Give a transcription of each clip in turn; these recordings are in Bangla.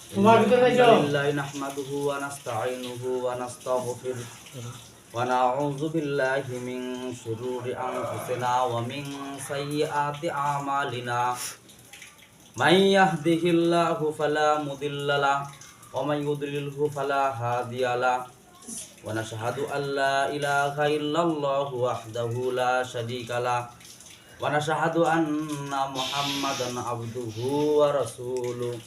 لله نحمده ونستعينه ونستغفره ونعوذ بالله من شرور أنفسنا ومن سيئات أعمالنا من يهده الله فلا مضل له ومن يضلله فلا هادي له ونشهد أن لا إله إلا الله وحده لا شريك له ونشهد أن محمدا عبده ورسوله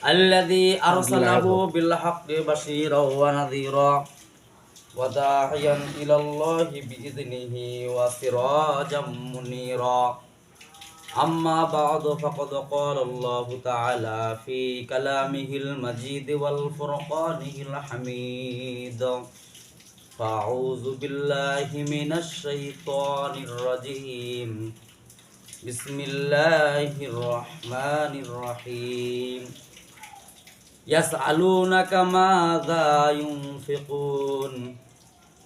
الذي أرسله بالحق بشيرا ونذيرا وداعيا إلى الله بإذنه وسراجا منيرا أما بعد فقد قال الله تعالى في كلامه المجيد والفرقانه الحميد فأعوذ بالله من الشيطان الرجيم بسم الله الرحمن الرحيم يسألونك ماذا ينفقون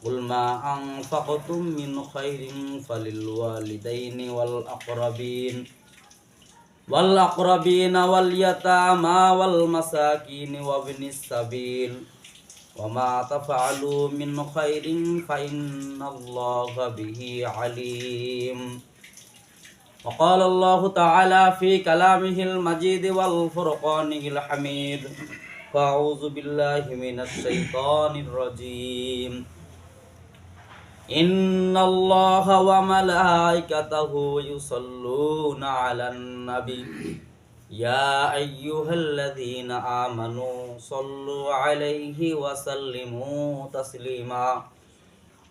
قل ما أنفقتم من خير فللوالدين والأقربين واليتامى والمساكين وابن السبيل وما تفعلوا من خير فإن الله به عليم وقال الله تعالى في كلامه المجيد والفرقانه الحميد فأعوذ بالله من الشيطان الرجيم إن الله وملائكته يصلون على النبي يا أيها الذين آمنوا صلوا عليه وسلموا تسليما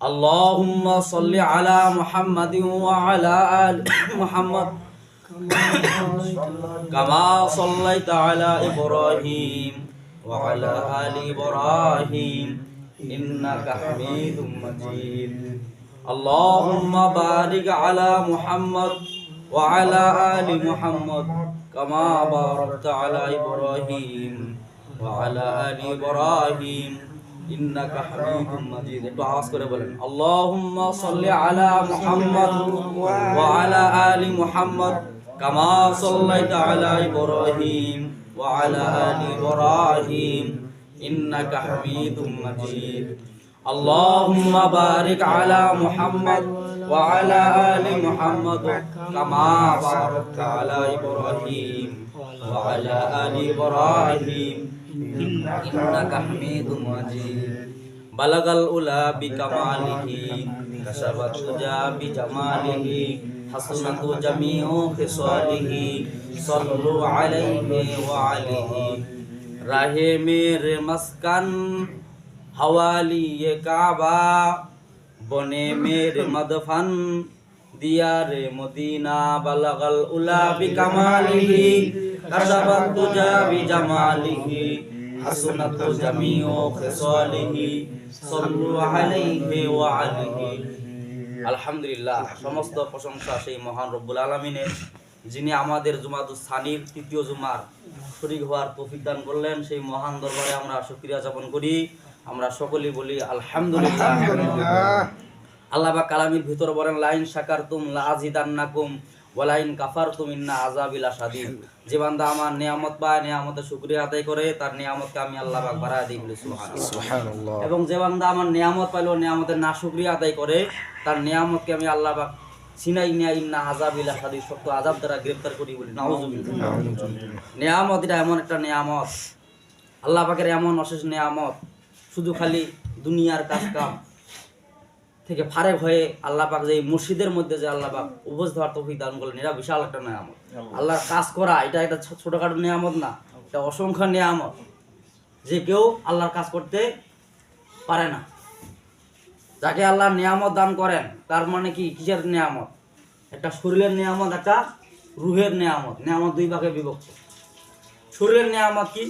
اللهم صل على محمد وعلى آل محمد كما صليت على إبراهيم وعلى آل إبراهيم إنك حميد مجيد اللهم بارك على محمد وعلى آل محمد كما باركت على إبراهيم وعلى آل إبراهيم إنك حميد مجيد اللهم صل على محمد وعلى آل محمد كما صليت على إبراهيم وعلى آل إبراهيم إنك حميد مجيد اللهم بارك على محمد وعلى آل محمد كما باركت على إبراهيم وعلى آل إبراهيم إنك حميد مجيد بلغ الأولى بكماله كشف الدجى بجماله حسنت جميع خصاله صلوا عليه وعليه राहे मेरे मस्कन हवाली ये काबा बने मेरे मदफन दियार मदीना बलगल उला बिकमालिही कशफत तुजा बिजमालिही हसनत जमीओ खिसालिही सल्लु अलैहि व आलिही আলহামদুলিল্লাহ সমস্ত প্রশংসা সেই মহান রব্বুল আলামিনের যিনি আমাদের জুমাতুস সানির তৃতীয় জুমার শরীক হওয়ার তৌফিক দান করলেন সেই মহান দরবারে আমরা শুকরিয়া যাপন করি আমরা সকলেই বলি আলহামদুলিল্লাহ আল্লাহ পাক কালামের ভিতর বলেন লাইন শাকারতুম লা আযিদান্নাকুম ওয়া লাইন কাফারতুম ইন্না আযাবি লাশাদীদ যে বান্দা আমার নিয়ামত পায় নিয়ামতের শুকরিয়া আদায় করে তার নিয়ামতকে আমি আল্লাহ পাক বাড়ায় দিই বলি সুবহানাল্লাহ এবং যে বান্দা আমার নিয়ামত পাইলো নিয়ামতের না শুকরিয়া আদায় করে তার নিয়ামতকে আমি আল্লাহ পাক সিনাই নিয়া ইন্না আযাবি লাশাদীদ শক্ত আযাব দ্বারা গ্রেফতার করি বলি নাউযুবিল্লাহ নিয়ামত এটা এমন একটা নিয়ামত আল্লাহ পাকের এমন অশেষ নিয়ামত শুধু খালি দুনিয়ার কাজ কাম থেকে ফারেক হয়ে আল্লাহ পাক যে মসজিদের মধ্যে যে আল্লাহ পাক উপস্থিত হওয়ার তৌফিক দান করলেন এটা বিশাল একটা নিয়ামত আল্লাহর কাজ করা এটা একটা ছোটখাটো নিয়ামত না এটা অসংখ্য নিয়ামত যে কেউ আল্লাহর কাজ করতে পারে না যাকে আল্লাহ নিয়ামত দান করেন তার মানে কি কিসের নিয়ামত একটা শরীরের নিয়ামত একটা রুহের নিয়ামত নিয়ামত দুই ভাগে বিভক্ত শরীরের নিয়ামত কি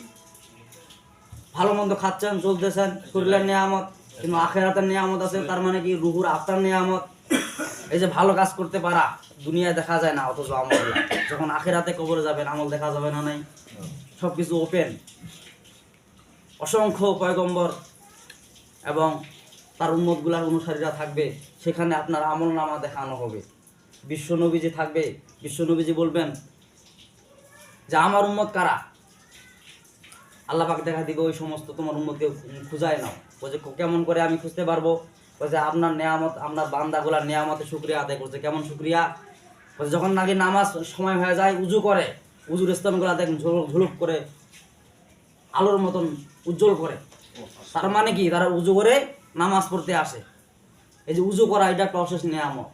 ভালো মন্দ খাচ্ছেন চলতেছেন শরীরের নিয়ামত কিন্তু আখিরাতের নিয়ামত আছে তার মানে কি রুহুর আত্মার নিয়ামত এই যে ভালো কাজ করতে পারা দুনিয়ায় দেখা যায় না অথচ আমল যখন আখিরাতে কবরে যাবেন আমল দেখা যাবে না নাই সবকিছু ওপেন অসংখ্য পয়গম্বর এবং তার উম্মতগুলার অনুসারীরা থাকবে সেখানে আপনার আমলনামা দেখানো হবে বিশ্বনবীজি থাকবে বিশ্বনবীজি বলবেন যে আমার উম্মত কারা আল্লাহ পাক দেখা দিবে ওই সমস্ত তোমার উম্মতকে খুঁজায় নাও। বলছে কেমন করে আমি খুঁজতে পারবো? বলছে আপনার নেয়ামত, আপনার বান্দাগুলার নেয়ামতের শুকরিয়া আদায় করছে। কেমন শুকরিয়া? বলছে যখন নাকি নামাজ সময় হয়ে যায়, উজু করে, উজুর স্থানগুলো দেখেন ঝুলুক করে আলোর মতন উজ্জ্বল করে। তার মানে কি, তারা উজু করে নামাজ পড়তে আসে। এই যে উজু করা, এটা একটা অশেষ নেয়ামত।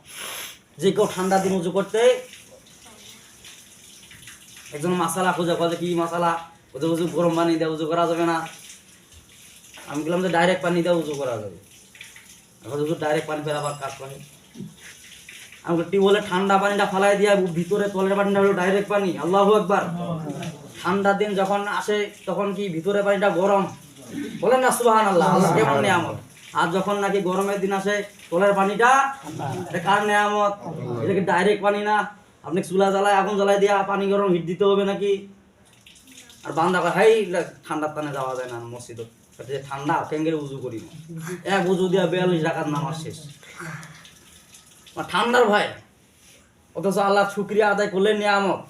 যে কেউ ঠান্ডা দিন উজু করতে, একজন মাসালা খুঁজে, বলে কি মাসালা? ওদের উজু গরম পানি দিয়ে উজু করা যাবে না। আমি বললাম যে ডাইরেক্ট পানি দিয়ে উজু করা যাবে। এখন উজু ডাইরেক্ট পানি ফেলে আবার কাজ করে। আমি টিউবওয়েলে ঠান্ডা পানিটা ফালাই দিয়ে ভিতরে তলের পানিটা হলো ডাইরেক্ট পানি। আল্লাহু আকবার। ঠান্ডার দিন যখন আসে তখন কি ভিতরে পানিটা গরম? বলেন না সুবহানাল্লাহ। আল্লাহ কেমন নিয়ামত। আর যখন নাকি গরমের দিন আসে তলের পানিটা, এটা কার নিয়ামত? এটা কি ডাইরেক্ট পানি না? আপনি চুলা জ্বালায়, আগুন জ্বালায় দিয়া পানি গরম হিট দিতে হবে নাকি? আর বান্দা কয় হাই ঠান্ডার টানে যাওয়া যায় না মসজিদে, ঠান্ডা কেঙ্গেরে উজু করি না। এক উজু দিয়া 42 রাকাত নামাজ শেষ, ঠান্ডার ভয়। অথচ আল্লাহ শুকরিয়া আদায় করলে নিয়ামত,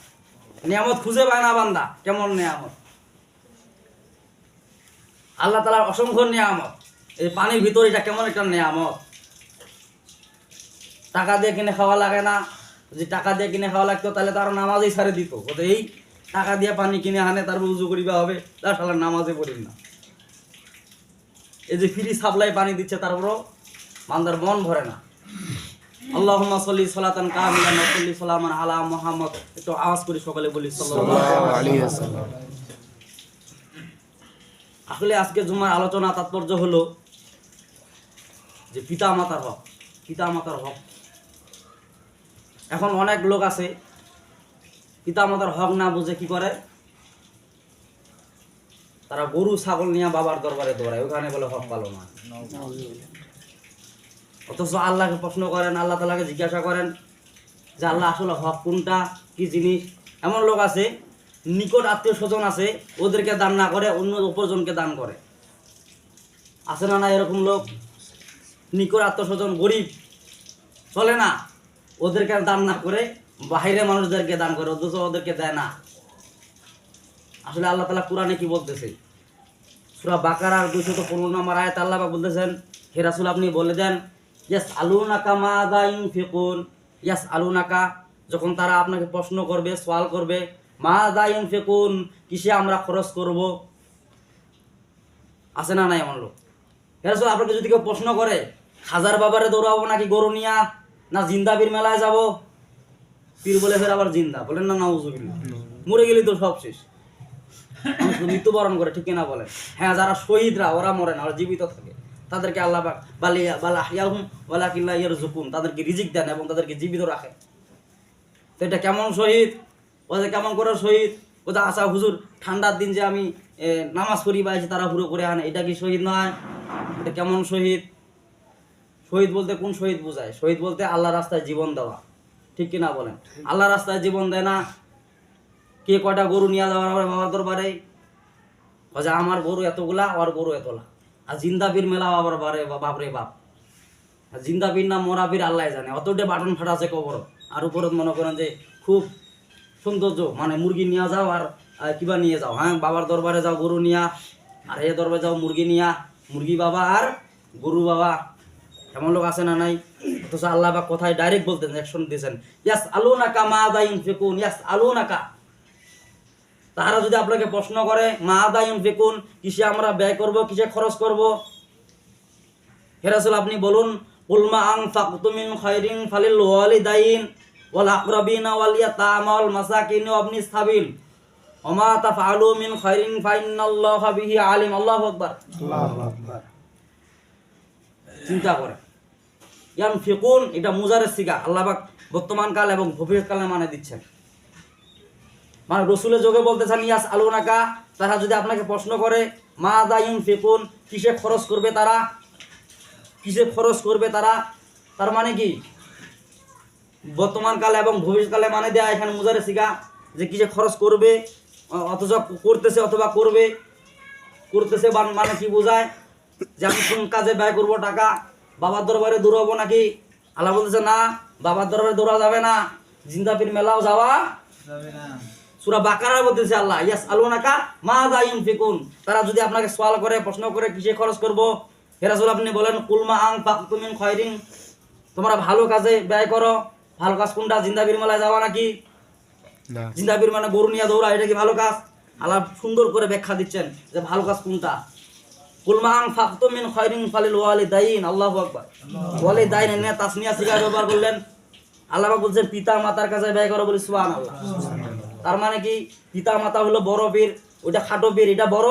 নিয়ামত খুঁজে পায় না বান্দা। কেমন নিয়ামত? আল্লাহ তাআলার অসংখ্য নিয়ামত। এই পানির ভিতর, এটা কেমন একটা নিয়ামত। টাকা দিয়ে কিনে খাওয়া লাগে না। যদি টাকা দিয়ে কিনে খাওয়া লাগতো তাহলে তার নামাজই ছাড়ে দিত। এই টাকা দিয়ে পানি কিনে আনে, তারপর উজু করিবা হবে, তার সালা নামাজে পড়িন না। এই যে ফ্রি সাপ্লাই পানি দিচ্ছে, তারপরও বান্দার মন ভরে না। আল্লাহুম্মা সাল্লি সালাতান কামিলান ওয়া সাল্লি সালামান আলা মুহাম্মদ। একটু আওয়াজ করে সকালে বলি সাল্লাল্লাহু আলাইহি ওয়াসাল্লাম। আসলে আজকে জুমার আলোচনা তাৎপর্য হলো যে পিতা মাতার হক, পিতা মাতার হক। এখন অনেক লোক আছে পিতা মাতার হক না বুঝে কি করে, তারা গরু ছাগল নিয়ে বাবার দরবারে দৌড়ায়, ওখানে বলে হক পালন হয়। অথচ আল্লাহকে প্রশ্ন করেন, আল্লাহ তাআলাকে জিজ্ঞাসা করেন যে আল্লাহ আসলে হক কোনটা, কি জিনিস। এমন লোক আছে নিকট আত্মীয় স্বজন আছে, ওদেরকে দান না করে অন্য অপরজনকে দান করে। আছে না না এরকম লোক? নিকট আত্মীয় স্বজন গরিব, চলে না, ওদেরকে দান না করে বাইরে মানুষদেরকে দান করে, অথচ ওদেরকে দেয় না। আসলে আল্লাহ তাআলা কোরআনে কি বলতেছে? সূরা বাকারার 215 নম্বর আয়াত আল্লাহ পাক বলতেছেন, হে রাসূল আপনি বলে দেন, ইয়াসআলুনাকা মাযা ইউনফিকুন। ইয়াসআলুনাকা, যখন তারা আপনাকে প্রশ্ন করবে, সওয়াল করবে, মাযা ইউনফিকুন, কিসে আমরা খরচ করব। আছে না নাই এমন লোক? হে রাসূল আপনাকে যদি কেউ প্রশ্ন করে, হাজার বাবারে দৌড়াবো নাকি গরু নিয়া, না জিন্দা পীর মেলায় যাব? পীর বলে ফের আবার জিন্দা, বলেন না নাউজুবিল্লাহ। মরে গেলি তো সব শেষ, মৃত্যুবরণ করে, ঠিক কিনা বলেন? হ্যাঁ, যারা শহীদরা ওরা মরে না, ওরা জীবিত থাকে। তাদেরকে আল্লাহ পাক বালাহিয়াহুম ওয়ালাকিন লা ইয়ারযুকুন, তাদেরকে রিজিক দেন এবং তাদেরকে জীবিত রাখেন। তো এটা কেমন শহীদ? ও যে কেমন করে শহীদ? ও যে আশা হুজুর ঠান্ডার দিন যে আমি নামাজ পড়ি বা তারা পুরো করে আনে, এটা কি শহীদ নয়? এটা কেমন শহীদ? শহীদ বলতে কোন শহীদ বোঝায়? শহীদ বলতে আল্লাহ রাস্তায় জীবন দেওয়া, ঠিক কিনা বলেন? আল্লাহ রাস্তায় জীবন দেয় না। কে কয়টা গরু নিয়ে যাওয়ার বাবার দরবারে, আমার গরু এতগুলা, আমার গরু এতলা। আর জিন্দা পীর মেলা আবার বাপরে বাপ, জিন্দা পীর না মরা পীর আল্লাহ জানে। অতটা বাটন ফাটা আছে কবর, আর উপরে মনে করেন যে খুব সৌন্দর্য, মানে মুরগি নিয়ে যাও আর কিবা নিয়ে যাও। হ্যাঁ, বাবার দরবারে যাও গরু নিয়া, আর এ দরবারে যাও মুরগি নিয়া, মুরগি বাবা আর গরু বাবা। এমন লোক আছে না নাই? অথচ আল্লাহ বা কথায় ডাইরেক্ট বলতেন, অ্যাকশন দিয়েছেন, ইয়াসআলুনাকা মাযা ইউনফিকুন, ইয়াসআলুনাকা। তারা যদি আপনাকে প্রশ্ন করে মাযা ইউনফিকুন, কিসে আমরা ব্যয় করব, কিসে খরচ করব, হে রাসূল আপনি বলুন, কুল মা আনফাকতুম মিন খায়রিন ফালিল ওয়ালিদাইন ওয়াল আকরাবিনা ওয়াল ইয়াতামা ওয়াল মাসাকিন ওয়া ইবনিস সাবিল ওয়া মা তাফআলু মিন খায়রিন ফা ইন্নাল্লাহা বিহি আলিম। আল্লাহু আকবার, আল্লাহু আকবার। চিন্তা করে, ইয়ানফিকুন এটা মুজারের সিগা, আল্লাহ পাক বর্তমান কাল এবং ভবিষ্যৎকালে মানে দিচ্ছেন। মানে রসুলের যোগে বলতেছেন ইয়াসআলুনাকা, তারা যদি আপনাকে প্রশ্ন করে মাযা ইউনফিকুন, কিসে খরচ করবে তারা, কিসে খরচ করবে তারা, তার মানে কি বর্তমান কালে এবং ভবিষ্যৎকালে মানে দেয়া এখানে মুজারে সিগা, যে কিসে খরচ করবে, অথচ করতেছে অথবা করবে। করতেছে মানে কি বোঝায়? যে আমি কোন কাজে ব্যয় করব টাকা। বাবার দরবারে দৌড়াবো নাকি? আল্লাহ বলতেছে না, বাবার দরবারে দৌড়া যাবে না, জিন্দা পীর মেলাও যাওয়া সূরা বাকারায় বলতেছে আল্লাহ ইয়াসআলুনাকা মাযা ইউনফিকুন, তারা যদি আপনাকে সওয়াল করে, প্রশ্ন করে কিসে খরচ করব, হে রাসূল আপনি বলেন কুল মা আনফাকতুম মিন খায়রিন, তোমরা ভালো কাজে ব্যয় করো। ভালো কাজ কোনটা? জিন্দাবির মেলায় যাওয়া নাকি? না, জিন্দাবির মানে গরু নিয়ে দৌড়া, এটা কি ভালো কাজ? আল্লাহ সুন্দর করে ব্যাখ্যা দিচ্ছেন যে ভালো কাজ কোনটা। কুল মা আনফাকতুম মিন খায়রিন ফালিল ওয়ালিদাইন, আল্লাহু আকবার। ওয়ালিদাইন এনে তাসনিয়া সিগা ব্যবহার করলেন। আল্লাহ পাক বলছেন পিতা মাতার কাছে ব্যয় করো, বলি সুবহানাল্লাহ। তার মানে কি পিতা মাতা হলো বড় পীর, ওইটা খাটো পীর, এটা বড়।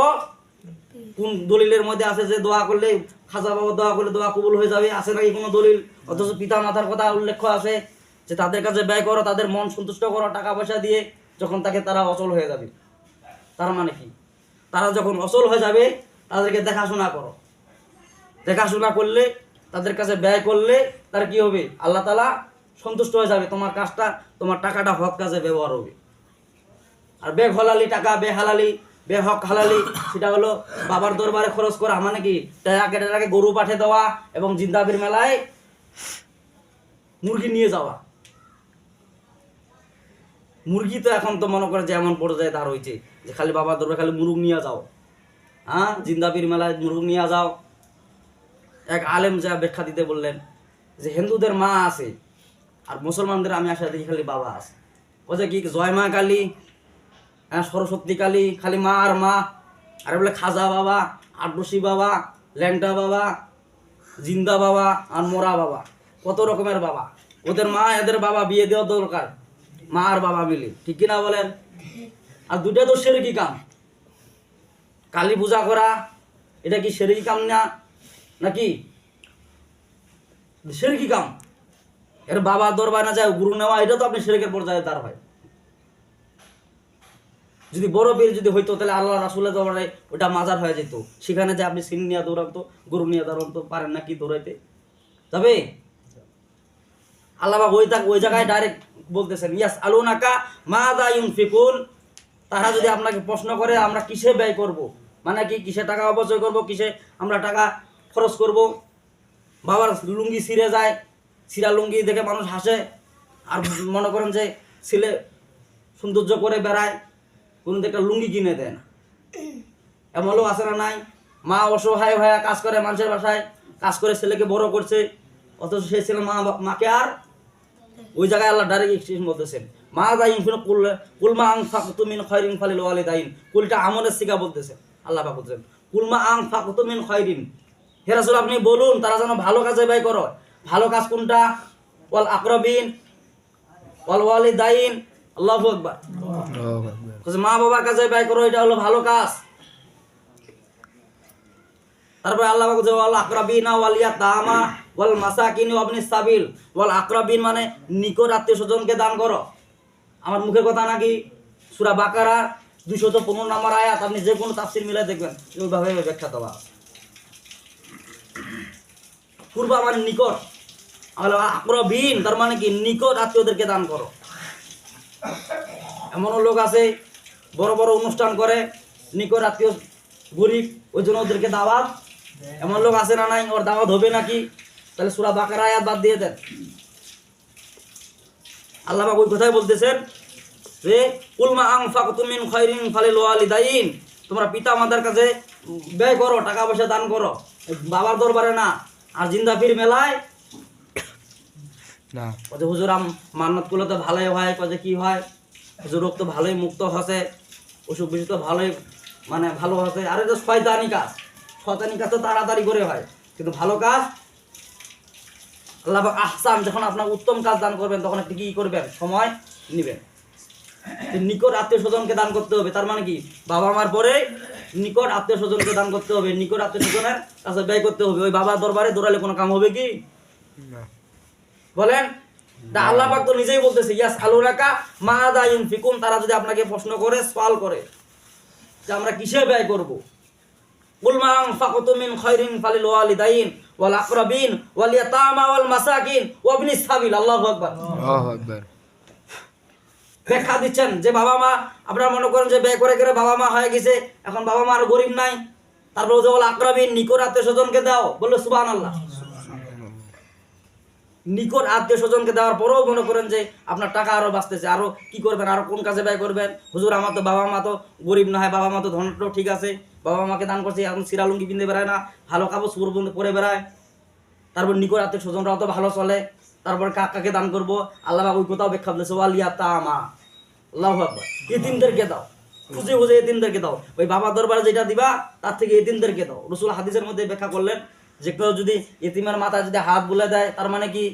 কোন দলিলের মধ্যে আছে যে দোয়া করলে, খাজা বাবা দোয়া করলে দোয়া কবুল হয়ে যাবে? আছে নাকি কোনো দলিল? অথচ পিতা মাতার কথা উল্লেখ আছে যে তাদের কাছে ব্যয় করো, তাদের মন সন্তুষ্ট করো টাকা পয়সা দিয়ে, যখন তাকে তারা অচল হয়ে যাবে। তার মানে কি তারা যখন অচল হয়ে যাবে তাদেরকে দেখাশোনা করো। দেখাশোনা করলে, তাদের কাছে ব্যয় করলে তার কি হবে? আল্লাহ তাআলা সন্তুষ্ট হয়ে যাবে, তোমার কাজটা, তোমার টাকাটা হক কাজে ব্যবহার হবে। আর বেহলালি টাকা, বেহক হালালি, সেটা হলো বাবার দরবারে খরচ করা, মানে কি টাকাকে গরু পাঠে দেওয়া এবং জিন্দাবির মেলায় মুরগি নিয়ে যাওয়া। মুরগি তো এখন তো মনে করে যে এমন পর্যায়ে দাঁড় হয়েছে যে খালি বাবার দরবারে খালি মুরগ নিয়ে যাও, হ্যাঁ, জিন্দাবির মেলায় মুরগ নিয়ে যাও। এক আলেম যা ব্যাখ্যা দিতে বললেন যে হিন্দুদের মা আছে আর মুসলমানদের আমি আসলে দেখি খালি বাবা আছে। বলছে কি জয় মা কালী, হ্যাঁ, সরস্বতী কালী, খালি মা আর মা। আর বলে খাজা বাবা, আটবসি বাবা, ল্যাংটা বাবা, জিন্দা বাবা আর মোরা বাবা, কত রকমের বাবা। ওদের মা এদের বাবা বিয়ে দেওয়া দরকার, মা আর বাবা মিলে, ঠিক কিনা বলেন? আর দুটা তো শিরকি কাম। কালী পূজা করা এটা কি শিরকি কাম না নাকি? শিরকি কাম। এর বাবা দরবার না যায় গুরু নেওয়া, এটা তো আপনি শিরকের পর্যায়ে দাঁড় হয়। যদি বড় বীর যদি হইতো তাহলে আল্লাহ রাসূলের দরবারে ওটা মাজার হয়ে যেত। সেখানে যে আপনি সিন নিয়ে দৌড়াতো, গরু নিয়ে দৌড়াতো পারেন নাকি দৌড়াইতে? তবে আল্লাহ ওই জায়গায় ডাইরেক্ট বলতেছেন ইয়াসআলুনাকা মাযা ইউনফিকুন, তারা যদি আপনাকে প্রশ্ন করে আমরা কিসে ব্যয় করব, মানে কি কিসে টাকা অপচয় করব, কিসে আমরা টাকা খরচ করব। বাবার লুঙ্গি ছিঁড়ে যায়, ছিঁড়া লুঙ্গি দেখে মানুষ হাসে, আর মনে করেন যে ছেলে সৌন্দর্য করে বেড়ায়, কোনো একটা লুঙ্গি কিনে দেয় না। এমন লোক আছে না নাই? মা অসহায় হয়ে কাজ করে, মানুষের বাসায় কাজ করে ছেলেকে বড় করছে, অথচ সেই ছেলে মাকে আর ওই জায়গায় আল্লাহ ডাইরেক্ট বলতেছেন মা দাইন কুলমা আং ফাকতু মিন খায়রিন ফালিল ওয়ালিদাইন। কুলটা আমলের সিগা বলতেছেন, আল্লাহ পাক বলতেছেন কুলমা আং ফাকতু মিন খায়রিন, হে রাসূল আপনি বলুন তারা যেন ভালো কাজে ব্যয় করো। ভালো কাজ কোনটা? ওয়াল আকরাবিন ওয়াল ওয়ালিদাইন, আল্লাহু আকবার। মা বাবার কাছে ব্যয় করো, এটা হলো ভালো কাজ। তারপরে আল্লাহ পাক বলছে ওয়াল আকরাবিনা ওয়াল ইয়াতামা ওয়াল মাসাকিন ওয়া ইবনিস সাবিল। ওয়াল আকরাবিন মানে নিকট আত্মীয়-স্বজনকে দান করো। আমার মুখের কথা নাকি? সূরা বাকারা 215 নম্বর আয়াত, আপনি যে কোনো তাফসীর মিলাই দেখবেন ওইভাবে ব্যাখ্যা দেওয়া। কুরবা মানে নিকট, আর আকরাবিন তার মানে কি নিকট আত্মীয়দেরকে দান করো। এমন লোক আছে বড় বড় অনুষ্ঠান করে, নিকট আত্মীয় গরিব, ওই জন্য ওদেরকে দাওয়াত। এমন লোক আছে না নাই? ওর দাওয়াত হবে নাকি? তাহলে সূরা বাকারা আয়াত বাদ দিয়ে দেন। আল্লাহ পাক ওই কথাই বলতেছেন যে কুল মা আনফাকতুম মিন খায়রিন ফালিল ওয়ালিদাইন, তোমরা পিতা মাতার কাছে ব্যয় করো, টাকা পয়সা দান করো, বাবার দরবারে না। আর জিন্দাফির মেলায় না, কত হুজুর মান্নাত করলে তো ভালোই হয়, কত কি হয় হুজুর, রোগ তো ভালোই মুক্ত হচ্ছে, অসুখ বিসুখ তো ভালোই মানে ভালো হচ্ছে। আর এটা শয়তানি কাজ, শয়তানি কাজ তো তাড়াতাড়ি করে হয়, কিন্তু ভালো কাজ আল্লাহ পাক আহসান, যখন আপনার উত্তম কাজ দান করবেন তখন একটু কি করবেন? সময় নেবেন। নিকট আত্মীয় স্বজনকে দান করতে হবে, তার মানে কি বাবা মার পরে নিকট আত্মীয় স্বজনকে দান করতে হবে, নিকট আত্মীয় স্বজনের কাছে ব্যয় করতে হবে। ওই বাবার দরবারে দৌড়ালে কোনো কাম হবে কি? বলেন? তা আল্লাহ পাক তো নিজেই বলতেছে ইয়াসআলুনাকা মাযা ইউনফিকুন, তারা যদি আপনাকে প্রশ্ন করে, সওয়াল করে যে আমরা কিসে ব্যয় করব, কুল মা আনফাকতুম মিন খায়রিন ফালিল ওয়ালিদাইন ওয়াল আকরাবিন ওয়াল ইয়াতামা ওয়াল মাসাকিন ওয়া ইবনিস সাবিল। আল্লাহু আকবার, আল্লাহু আকবার। ব্যাখ্যা দিচ্ছেন যে বাবা মা, আপনারা মনে করেন যে ব্যয় করে করে বাবা মা হয়ে গেছে, এখন বাবা মা আর গরিব নাই, তারপর ওয়াল আকরাবিন নিকট আত্মীয় স্বজনকে দাও, বললো সুবহানাল্লাহ। নিকট আত্মীয় স্বজনকে দেওয়ার পরেও মনে করেন যে আপনার টাকা আরো বাঁচতেছে, আরো কি করবেন, আরো কোন কাজে ব্যয় করবেন। হুজুর আমার তো বাবা মা তো গরিব না হয়, বাবা মা তো ধনটো ঠিক আছে, বাবা মাকে দান করছে, এখন সিরালুঙ্গি পিনতে বেড়ায় না, ভালো কাপড় সুর পরে বেড়ায়। তারপর নিকট আত্মীয় স্বজনরাও তো ভালো চলে, তারপর কাকাকে দান করবো। আল্লাহ ওই কোথাও ব্যাখ্যা দিয়েছে ওয়ালিয়া তামা, আল্লাহু আকবার, এতিমদেরকে দাও, খুঁজে খুঁজে এতিমদেরকে দাও। ওই বাবা দরবারে যেটা দিবা তার থেকে এতিমদেরকে দাও। রাসূল হাদিসের মধ্যে ব্যাখ্যা করলেন যে কেউ যদি এতিমের মাথায় যদি হাত বুলে দেয়, তার মানে কি,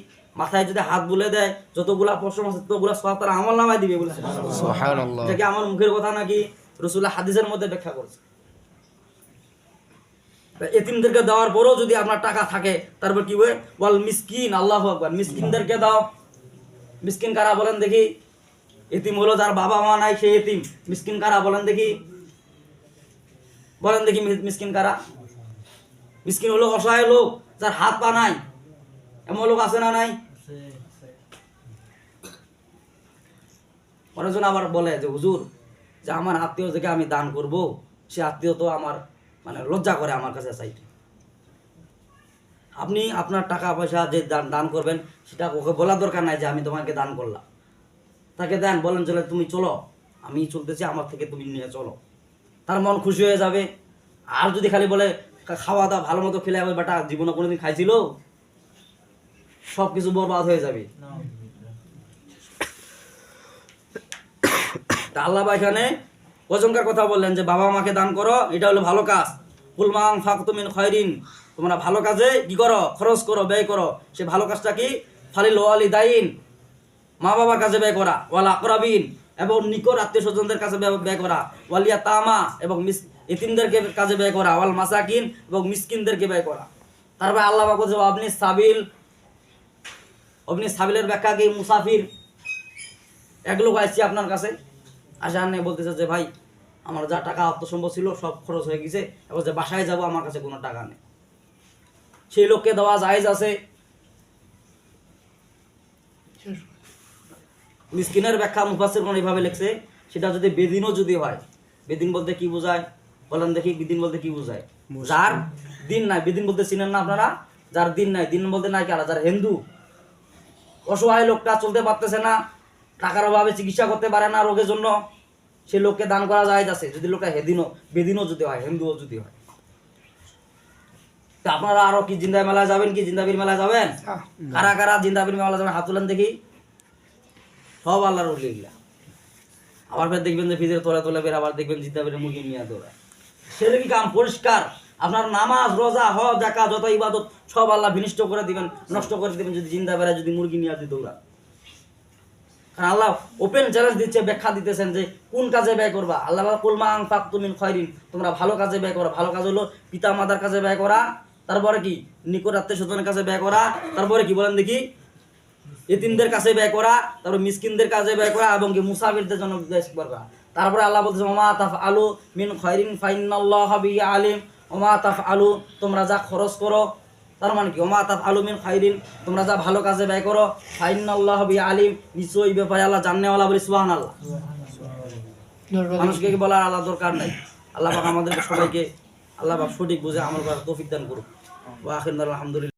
মাথায় যদি হাত বুলে দেয় যতগুলা প্রশ্ন আছে ততগুলা সব তার আমল নামায় দিবে বলেছে। সুবহানাল্লাহ। এটা কি আমার মুখের কথা নাকি? রাসূল হাদিসের মধ্যে ব্যাখ্যা করেছে। এতিমদেরকে দেওয়ার পরেও যদি আপনার টাকা থাকে, তারপর কি হবে, ওয়াল মিসকিন, আল্লাহু আকবার, মিসকিনদেরকে দাও। মিসকিন কারা বলেন দেখি? এতিম হলো যার বাবা মা নাই, সে এতিম। মিসকিন কারা বলেন দেখি? বলেন দেখি মিসকিন কারা? মিসকিন হলো অসহায় লোক, যার হাত পা নাই। এমন লোক আছে না নাই? অনেকজন আবার বলে যে হুজুর, যে আমার আত্মীয় থেকে আমি দান করব, সে আত্মীয় তো আমার মানে লজ্জা করে আমার কাছে চাইতে। আপনি আপনার টাকা পয়সা যে দান করবেন, সেটা ওকে বলার দরকার নাই যে আমি তোমাকে দান করলাম। তাকে দেন, বলেন চলে তুমি চলো, আমি চলতেছি, আমার থেকে তুমি নিয়ে চলো। তার মন খুশি হয়ে যাবে। আর যদি খালি বলে খাওয়া দাওয়া ভালো মতো খেলে হবে, বেটা জীবনে কোনোদিন খাইছিল, সব কিছু বরবাদ হয়ে যাবে। তা আল্লাহ এখানে ওজনকার কথা বললেন যে বাবা মাকে দান করো, এটা হলো ভালো কাজ। কুল মা আনফাকতুম মিন খায়রিন, তোমরা ভালো কাজে কি করো, খরচ করো, ব্যয় করো। সে ভালো কাজটা কি? ফালিল ওয়ালিদাইন, মা বাবার কাছে ব্যয় করা, ওয়াল আকরাবিন, এবং নিকট আত্মীয় স্বজনদের কাছে ব্যয় করা, ওয়ালিয়া তামা, এবং এতিমদেরকে কাজে ব্যয় করা, ওয়াল মাসাকিন, এবং মিসকিনদেরকে ব্যয় করা। তারপরে আল্লাহ পাক বলছে আপনি সাবিল, আপনি সাবিলের ব্যাখ্যা কি? মুসাফির। এক লোক আসছে আপনার কাছে, আসা নিয়ে বলতেছে যে ভাই আমার যা টাকা অর্থসম্ভব ছিল সব খরচ হয়ে গেছে, এবার যে বাসায় যাব আমার কাছে কোনো টাকা নেই। সেই লোককে দেওয়া জায়েজ আছে। মিসকিনের ব্যাখ্যা মুফাসসিরগণ এইভাবে লিখছে, সেটা যদি বেদিনও যদি হয়, বেদিন বলতে কি বোঝায় বলেন দেখি? বেদিন বলতে কি বোঝায়? যার দিন নাই। বেদিন বলতে চিনেন না আপনারা? যার দিন নাই। দিন বলতে নাই কারা? যার হিন্দু। অসহায় লোকটা চলতে পারতেছে না, টাকার অভাবে চিকিৎসা করতে পারে না রোগের জন্য, সে লোককে দান করা জায়েজ আছে, যদি লোকটা বেদিনও যদি হয়, হিন্দুও যদি হয়। তা আপনারা আরো কি জিন্দা মেলায় যাবেন? কি জিন্দাবির মেলায় যাবেন? কারা কারা জিন্দাবির মেলায় যাবেন? হাত তুলেন দেখি। সব আল্লাহর ওলিগুলা। আবার ফের দেখবেন যে ফিজের তোলা তোলা বের, আবার দেখবেন জিন্দাবির মুরগি নিয়ে দৌড়ায়। সেটা কি কাম? পরিষ্কার। আপনার নামাজ, রোজা, হজ, যাকাত, যত ইবাদত সব আল্লাহ বিনষ্ট করে দিবেন, নষ্ট করে দিবেন যদি জিন্দা বেড়ায় যদি মুরগি নিয়ে যদি দৌড়ান। কারণ আল্লাহ ওপেন চ্যালেঞ্জ দিচ্ছে, ব্যাখ্যা দিতেছেন যে কোন কাজে ব্যয় করবা। আল্লাহ কুল মা আনফাকতুম মিন খায়রিন, তোমরা ভালো কাজে ব্যয় করো। ভালো কাজ হলো পিতা মাতার কাছে ব্যয় করা, তারপরে কি নিকট আত্মীয় স্বজনের কাছে ব্যয় করা, তারপরে কি বলেন দেখি? এতিমদের কাছে ব্যয় করা, তারপর মিসকিনদের কাছে ব্যয় করা, এবং কি মুসাফিরদের জন্য ব্যয় করা। তারপরে আল্লাহ বলতেছে ওমা তাফআলু মিন খায়রিন ফাইন্নাল্লাহা বিহি আলিম, ওমা তাফআলু, তোমরা যা খরচ করো, তার মানে কি? ওমা তাফআলু মিন খায়রিন, তোমরা যা ভালো কাজে ব্যয় করো, ফাইন্নাল্লাহা বিহি আলিম, নিশ্চয়ই ব্যাপারে আল্লাহ জানেওয়ালা। বলি সুবহানাল্লাহ। মানুষকে কি বলার আল্লাহ দরকার নাই। আল্লাহ পাক আমাদেরকে সবাইকে আল্লাহ পাক সঠিক বুঝে আমল করার তৌফিক দান করুক। ওয়া আখিরুল আলহামদুলিল্লাহ।